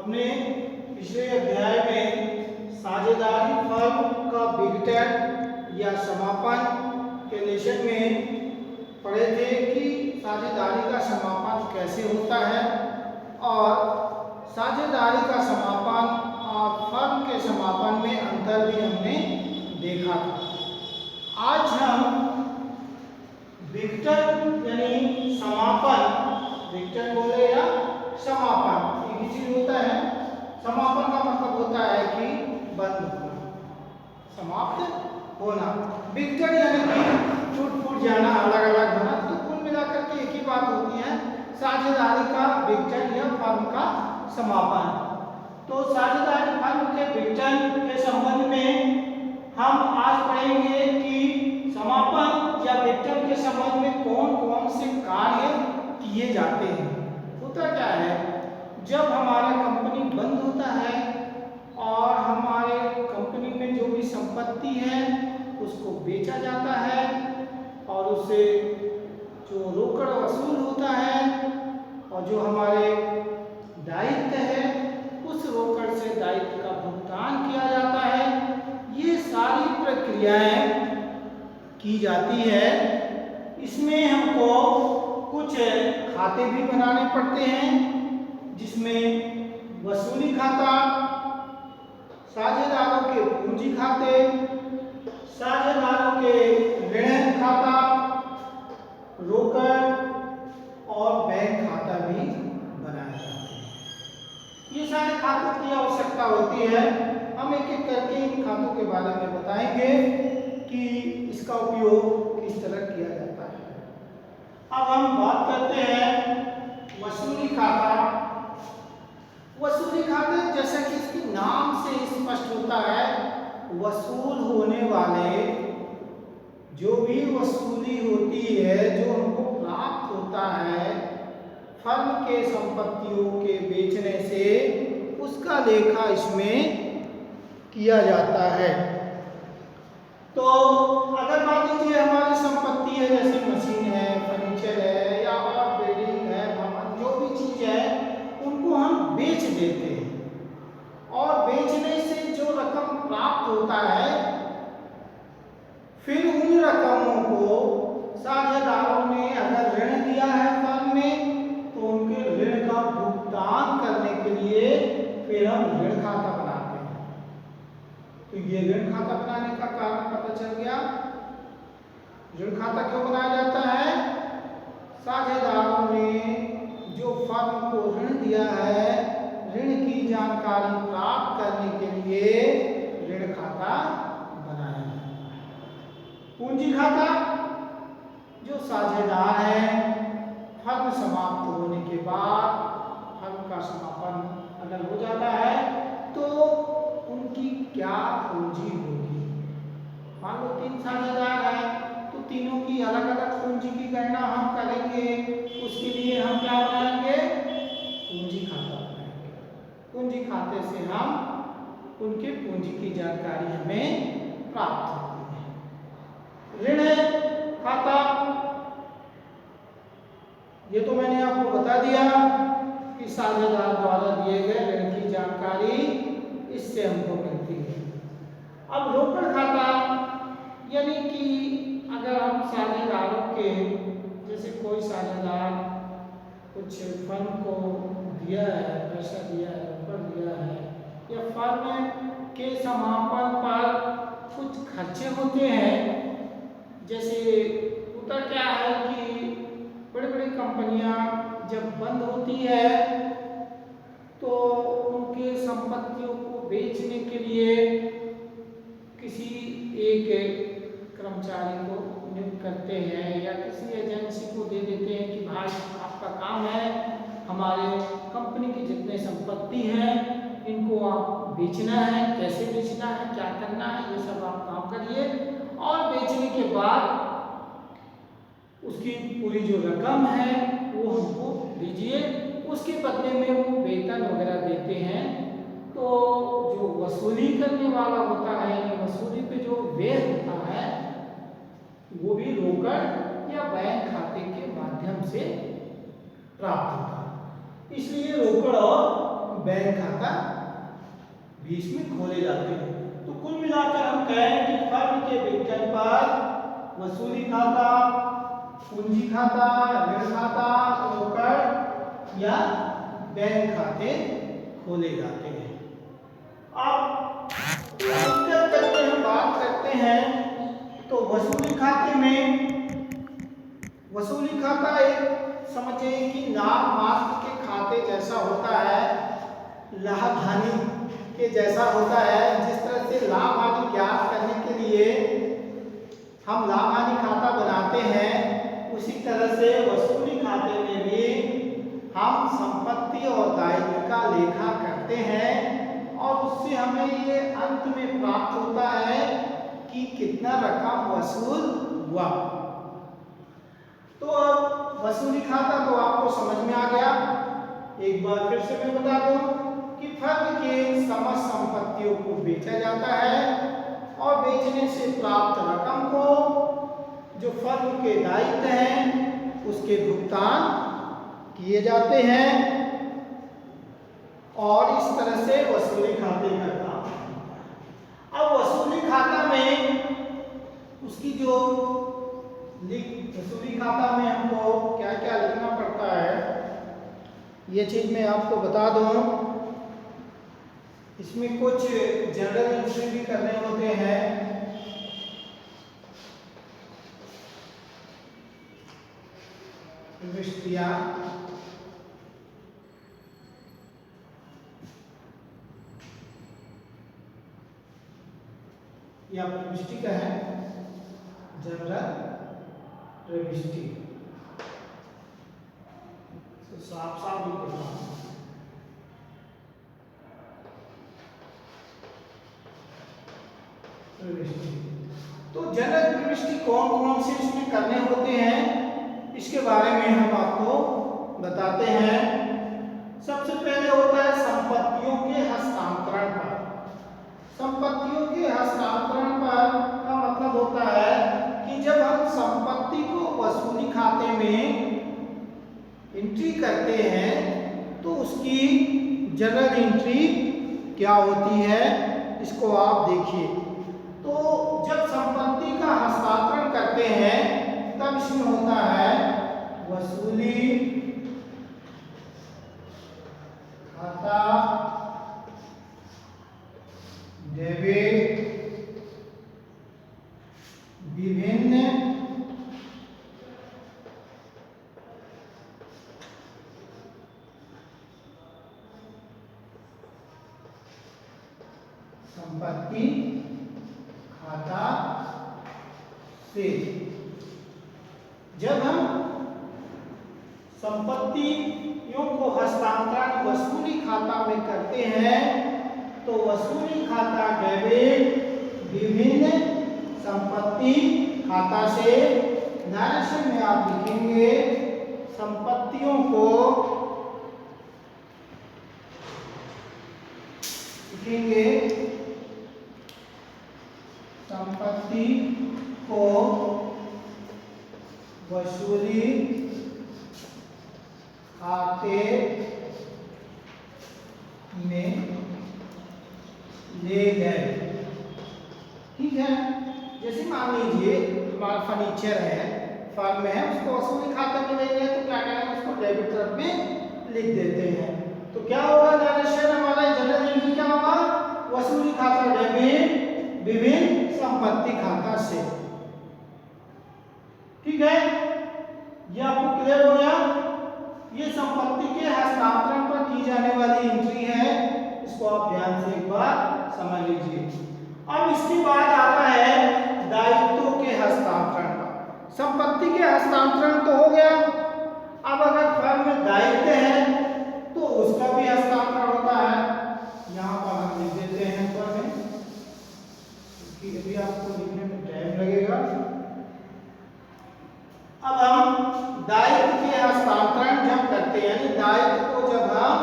हमने पिछले अध्याय में साझेदारी फर्म का विघटन या समापन के लेसन में पढ़े थे कि साझेदारी का समापन कैसे होता है और साझेदारी का समापन और फर्म के समापन में अंतर भी हमने देखा था। आज हम विघटन यानी समापन, विघटन बोले या समापन एक ही चीज होता है। समापन का मतलब होता है कि बंद होना, समाप्त होना। विघटन यानी कि टूट फूट जाना, अलग अलग होना। तो कुल मिलाकर के एक ही बात होती है, साझेदारी का विघटन या फर्म का समापन। तो साझेदारी फर्म के विघटन के संबंध में हम आज पढ़ेंगे कि समापन या विघटन के संबंध में कौन कौन से कार्य किए जाते हैं। होता क्या है, जब हमारा कंपनी बंद होता है और हमारे कंपनी में जो भी संपत्ति है उसको बेचा जाता है और उससे जो रोकड़ वसूल होता है और जो हमारे दायित्व है उस रोकड़ से दायित्व का भुगतान किया जाता है। ये सारी प्रक्रियाएं की जाती है। इसमें हमको कुछ खाते भी बनाने पड़ते हैं, जिसमें वसूली खाता, साझेदारों के पूंजी खाते, साझेदारों के ऋण खाता, रोकड़ और बैंक खाता भी बनाया जाता है। ये सारे खातों की आवश्यकता होती है। हम एक एक करके इन खातों के बारे में बताएंगे कि इसका उपयोग किस तरह किया जाता है। अब हम बात करते हैं वसूली खाता। वसूली खाते जैसा कि इसके नाम से स्पष्ट होता है, वसूल होने वाले जो भी वसूली होती है, जो हमको प्राप्त होता है फर्म के संपत्तियों के बेचने से, उसका लेखा इसमें किया जाता है। तो अगर मान लीजिए हमारी संपत्ति है, जैसे मशीन है, फर्नीचर है या बिल्डिंग है, भवन, जो भी चीज है उनको हम बेच देते हैं और बेचने से जो रकम प्राप्त होता है, फिर उन रकमों को साझेदारों ने अगर ऋण दिया है फर्म में तो उनके ऋण का भुगतान करने के लिए फिर हम ऋण खाता बनाते हैं। तो ये ऋण खाता बनाने का कारण पता चल गया। ऋण खाता क्यों बनाया जाता है? साझेदारों ने जो फर्म को ऋण दिया है, ऋण की जानकारी प्राप्त करने के लिए ऋण खाता बनाया जाता है। पूंजी खाता, जो साझेदार है फर्म समाप्त होने के बाद, फर्म का समापन अगर हो जाता है तो उनकी क्या पूंजी होगी। मान लो 3 साझेदार हैं तो तीनों की अलग अलग पूंजी की गणना हम करेंगे। उसके लिए हम क्या बनाएंगे? पूंजी खाता बनाएंगे। पूंजी खाते से हम उनके पूंजी की जानकारी हमें प्राप्त होती है। ऋण खाता, ये तो मैंने आपको बता दिया कि साझेदार द्वारा दिए गए ऋण की जानकारी इससे हमको मिलती है। अब रोकड़ खाता, यानी कि अगर हम साझेदारों के, जैसे कोई साझेदार कुछ फर्म को दिया है, पैसा दिया है, रोकड़ दिया है, या फर्म के समापन पर कुछ खर्चे होते हैं। जैसे होता क्या है कि बड़ी बड़ी कंपनियां जब बंद होती है तो उनके संपत्तियों को बेचने के लिए किसी एक कर्मचारी को नियुक्त करते हैं या किसी एजेंसी को दे देते हैं कि भाई आपका काम है, हमारे कंपनी की जितने संपत्ति हैं इनको आप बेचना है, कैसे बेचना है, क्या करना है, ये सब आप काम करिए और बेचने के बाद उसकी पूरी जो रकम है वो हमको दीजिए। उसके बदले में वो वेतन वगैरह देते हैं। तो जो वसूली करने वाला होता है, यानी वसूली पे जो व्यय होता है, वो भी रोकड़ या बैंक खाते के माध्यम से प्राप्त होता है। इसलिए रोकड़ और बैंक खाता भी इसमें खोले जाते हैं। तो कुल मिलाकर हम कहें कि फर्म के विघटन पर वसूली खाता, पूंजी खाता, ऋण खाता, रोकड़ या बैंक खाते खोले जाते हैं। अब करके हम बात करते हैं तो वसूली खाते में, वसूली खाता एक समझिए कि लाभ मात्र के खाते जैसा होता है, लाभ हानि के जैसा होता है। जिस तरह से लाभ हानि ज्ञात करने के लिए हम लाभ हानि खाता बनाते हैं, उसी तरह से वसूली खाते में भी हम संपत्ति और दायित्व का लेखा करते हैं और उससे हमें ये अंत में प्राप्त होता है कि कितना रकम वसूल हुआ। तो अब वसूली खाता तो आपको समझ में आ गया। एक बार फिर से मैं बता दूं कि फर्म के समस्त संपत्तियों को बेचा जाता है और बेचने से प्राप्त रकम को जो फर्म के दायित्व हैं उसके भुगतान किए जाते हैं और इस तरह से वसूली खाते का काम। अब वसूली खाता में उसकी जो वसूली खाता में हमको क्या क्या लिखना पड़ता है, ये चीज मैं आपको बता दूं। इसमें कुछ जनरल एंट्री भी करने होते हैं। प्रविष्टियां, या प्रविष्टि का है जनरल प्रविष्टि, तो साफ साफ लिख देता हूं। प्रविष्टि, तो जनरल प्रविष्टि कौन कौन से इसमें करने होते हैं इसके बारे में हम आपको बताते हैं। सबसे पहले होता है संपत्तियों के हस्तांतरण पर। संपत्तियों के हस्तांतरण पर का मतलब होता है कि जब हम संपत्ति को वसूली खाते में एंट्री करते हैं तो उसकी जनरल एंट्री क्या होती है, इसको आप देखिए। तो जब संपत्ति का हस्तांतरण करते हैं तब इसमें होता है वसूली खाता, डेबिट, विभिन्न संपत्ति खाता से। जब हम संपत्तियों को हस्तांतरण वसूली खाता में करते हैं तो वसूली खाता डेबिट विभिन्न संपत्ति खाता से। डायरेक्शन में आप लिखेंगे संपत्तियों को, लिखेंगे संपत्ति को वसूली खाते में ले गए। ठीक है, जैसे मान लीजिए हमारा फर्नीचर है, फर्म है, उसको वसूली खाते में ले गए तो क्या करेंगे, उसको डेबिट तरफ में लिख देते हैं। तो क्या होगा डायरेक्शन हमारा जनरल एंट्री क्या होगा, वसूली खाता डेबिट विभिन्न संपत्ति खाता से। ठीक है, ये आपको क्लियर हो गया। ये संपत्ति के हस्तांतरण पर की जाने वाली एंट्री है, इसको आप ध्यान से एक बार समझ लीजिए। अब इसके बाद आता है दायित्वों के हस्तांतरण पर। संपत्ति के हस्तांतरण तो हो गया, अब अगर फर्म में दायित्व है तो उसका भी हस्तांतरण होता है। यहाँ पर हम लिख देते हैं फर्म में, क्योंकि अभी आपको लिखने में टाइम लगेगा। अब हम दायित्व के हस्तांतरण जब करते हैं, यानी दायित्व को जब हम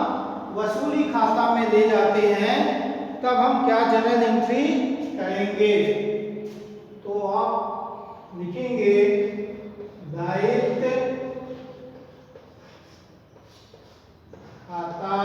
वसूली खाता में ले जाते हैं तब हम क्या जनरल एंट्री करेंगे। तो आप लिखेंगे दायित्व खाता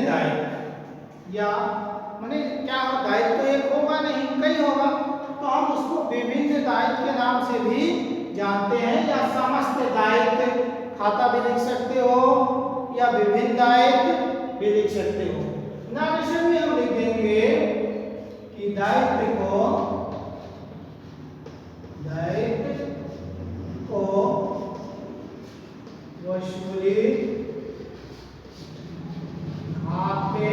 दायित्व, या माने क्या दायित्व तो एक होगा नहीं, कई होगा, तो हम उसको विभिन्न दायित्व के नाम से भी जानते हैं, या समस्त दायित्व खाता भी लिख सकते हो, या विभिन्न दायित्व भी लिख सकते हो। नारेशन में हम लिख देंगे कि दायित्व को वसूली खाते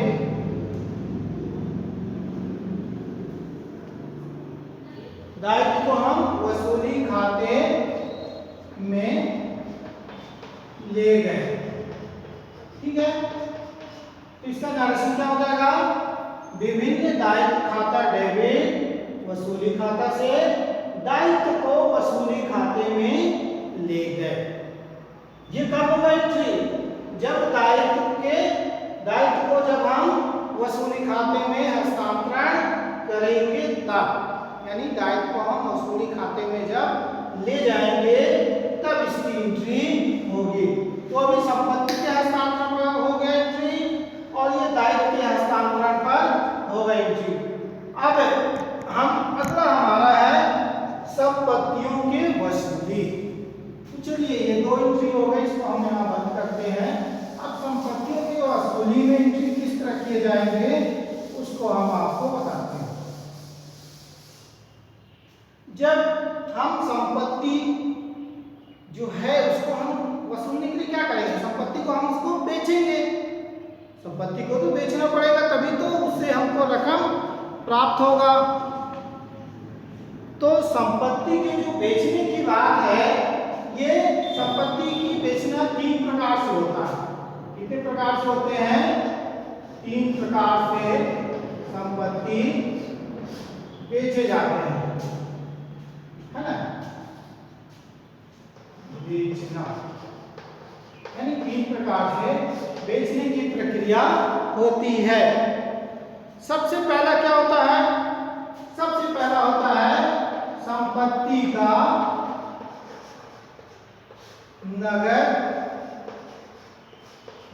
दायित्व को हम वसूली खाते में ले गए। ठीक है, तो इसका नारेशन क्या हो जाएगा, विभिन्न दायित्व खाता डेबिट वसूली खाता से दायित्व को वसूली खाते में ले गए। ये कब होगा एंट्री, जब दायित्व को जब हम वसूली खाते में हस्तांतरण करेंगे तब, यानी दायित्व को हम वसूली खाते में जब ले जाएंगे तब इसकी एंट्री होगी। तो अभी संपत्ति के हस्तांतरण पर हो गया एंट्री, और ये दायित्व के हस्तांतरण पर हो गई एंट्री। अब हम अगला हमारा है संपत्तियों के वसूली। तो चलिए ये दो एंट्री हो गई, इसको हम यहाँ बंद करते हैं। अब संपत्तियों के वसूली में एंट्री किस तरह किए जाएंगे उसको हम आपको बताते हैं। जब हम संपत्ति जो है उसको हम वसूलने के लिए क्या करेंगे, संपत्ति को हम उसको बेचेंगे, संपत्ति को तो बेचना पड़ेगा तभी तो उससे हमको रकम प्राप्त होगा। तो संपत्ति के जो बेचने की बात है, ये संपत्ति की बेचना 3 प्रकार से होता है। कितने प्रकार से होते हैं, 3 प्रकार से संपत्ति बेचे जाते हैं, है ना। बेचना यानी 3 प्रकार से बेचने की प्रक्रिया होती है। सबसे पहला क्या होता है, सबसे पहला होता है संपत्ति का नगद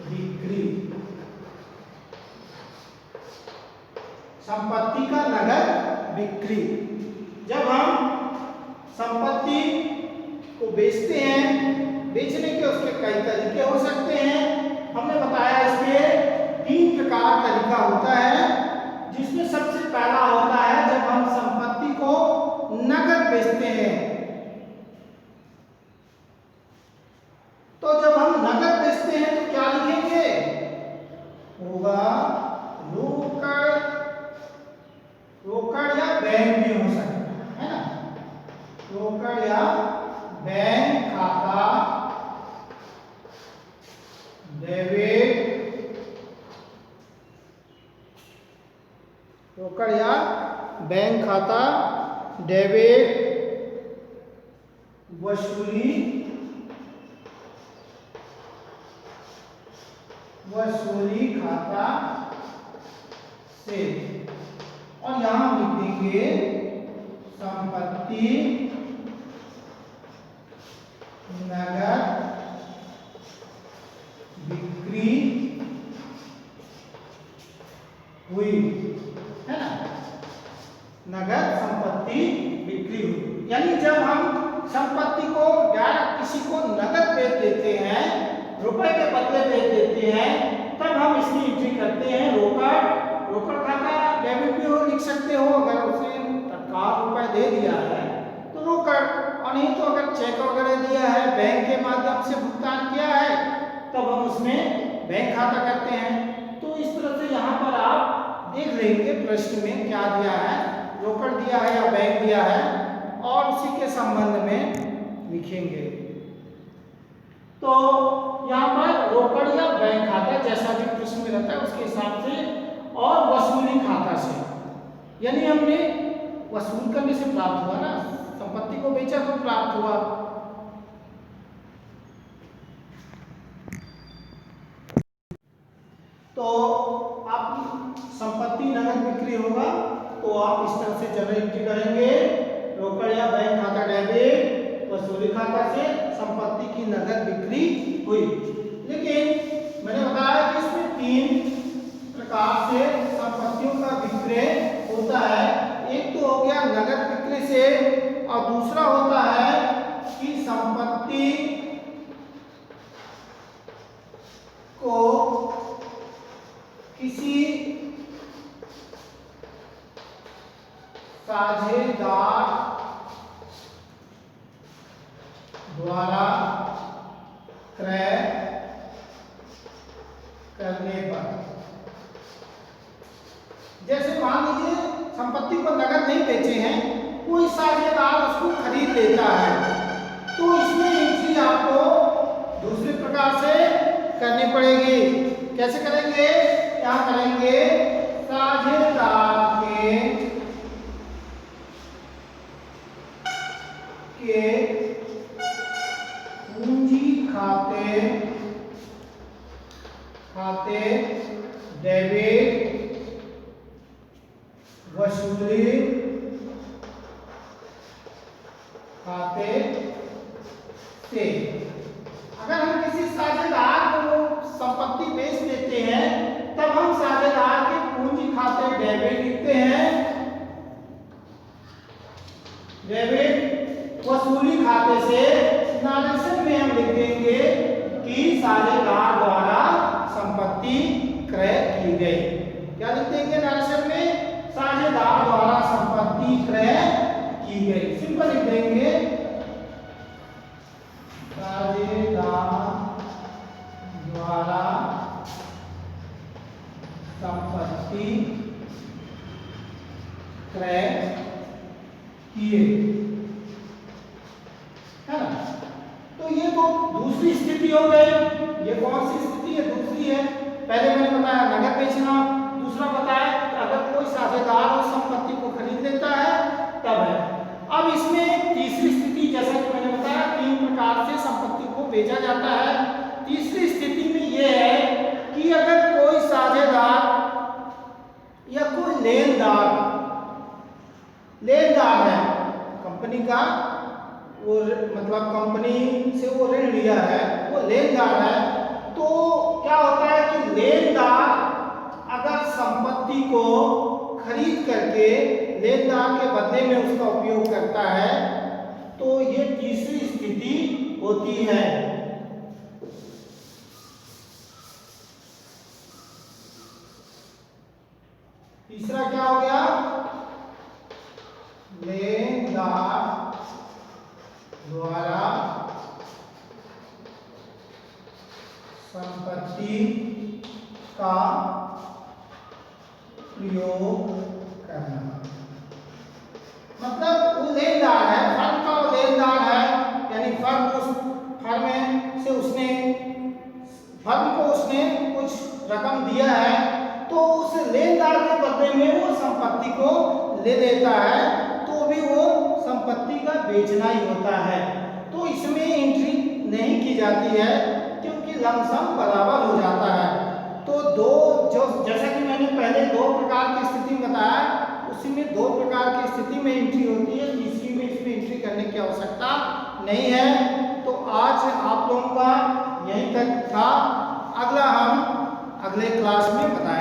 बिक्री। संपत्ति का नगद बिक्री, जब हम संपत्ति को बेचते हैं, बेचने के उसके कई तरीके हो सकते हैं। हमने बताया इसके 3 प्रकार तरीका होता है, जिसमें सबसे पहला होता है जब हम संपत्ति को नगद बेचते हैं। तो जब हम नगद बेचते हैं तो क्या लिखेंगे, होगा रोकड़ या बैंक भी हो सकता है ना, रोकड़ या बैंक खाता डेबिट, रोकड़ या बैंक खाता डेबिट वसूली खाता से, और यहां लिख देंगे संपत्ति नगद बिक्री हुई, है ना, नगद संपत्ति बिक्री हुई। यानी जब हम संपत्ति को डायरेक्ट किसी को नगद बेच देते हैं, रुपए के बदले बेच देते हैं, तब हम इसकी एंट्री करते हैं रोकड़ खाता डेबिट भी हो लिख सकते हो, अगर उसे तत्काल रुपए दे दिया है तो रोकड़, और नहीं तो अगर चेक वगैरह दिया है, बैंक के माध्यम से भुगतान किया है, तब हम उसमें बैंक खाता करते हैं। तो इस तरह से यहाँ पर आप देख लेंगे प्रश्न में क्या दिया है, रोकड़ दिया है या बैंक दिया है, और उसी के संबंध में लिखेंगे। तो यहाँ पर रोकड़ या बैंक खाता जैसा भी प्रश्न में रहता है उसके हिसाब से, और वसूली खाता से, यानी हमने वसूल करने से प्राप्त हुआ ना, संपत्ति को बेचा तो प्राप्त हुआ। तो आप संपत्ति नगद बिक्री होगा तो आप इस तरह से जनरल एंट्री करेंगे, रोकड़ या बैंक खाता डेबिट वसूली खाता से संपत्ति की नगद बिक्री हुई। लेकिन मैंने बताया कि इसमें 3 से संपत्तियों का विक्रय होता है। एक तो हो गया नगद बिक्री से और दूसरा होता है कि संपत्ति को किसी साझेदार द्वारा क्रय करने पर, जैसे मान लीजिए संपत्ति को नगद नहीं बेचे हैं, कोई साझेदार उसको खरीद लेता है, तो इसमें एंट्री आपको दूसरे प्रकार से करनी पड़ेगी। कैसे करेंगे? क्या करेंगे? साझेदार के पूंजी खाते डेबिट वसूली खाते से, अगर हम किसी साझेदार को संपत्ति बेच देते हैं तब हम साझेदार के पूंजी खाते डेबिट लिखते हैं, डेबिट वसूली खाते से नारेशन में हम लिख देंगे कि साझेदार द्वारा संपत्ति क्रय की गई। क्या लिख देंगे नारेशन में? साझेदार द्वारा संपत्ति क्रय की गई। सिंपल लिख देंगे साझेदार द्वारा संपत्ति क्रय किए, है ना। तो ये तो दूसरी स्थिति हो गई। ये कौन सी स्थिति है? दूसरी है। पहले मैंने बताया नगद बेचना, दूसरा बताया अगर कोई साझेदार उस संपत्ति को खरीद लेता है तब है। अब इसमें तीसरी स्थिति, जैसा कि मैंने बताया 3 प्रकार से संपत्ति को बेचा जाता है। तीसरी स्थिति में यह है कि अगर कोई साझेदार या कोई लेनदार है कंपनी का, वो मतलब कंपनी से वो ऋण लिया है, वो लेनदार है, तो क्या होता है कि लेनदार अगर संपत्ति को खरीद करके लेनदार के बदले में उसका उपयोग करता है तो ये तीसरी स्थिति होती है। तीसरा क्या हो गया? लेनदार द्वारा संपत्ति का प्रयोग करना, मतलब वो लेनदार है, फर्म का वो लेनदार है, यानी फर्म को उसने कुछ रकम दिया है तो उस लेनदार के बदले में वो संपत्ति को ले लेता है, तो भी वो संपत्ति का बेचना ही होता है। तो इसमें एंट्री नहीं की जाती है क्योंकि लमसम बराबर हो जाता है। तो जैसा कि मैंने पहले 2 प्रकार की स्थिति बताया, उसी में 2 प्रकार की स्थिति में एंट्री होती है, तीसरी में इसमें एंट्री करने की आवश्यकता नहीं है। तो आज आप लोगों का यहीं तक था, अगला हम अगले क्लास में बताएंगे।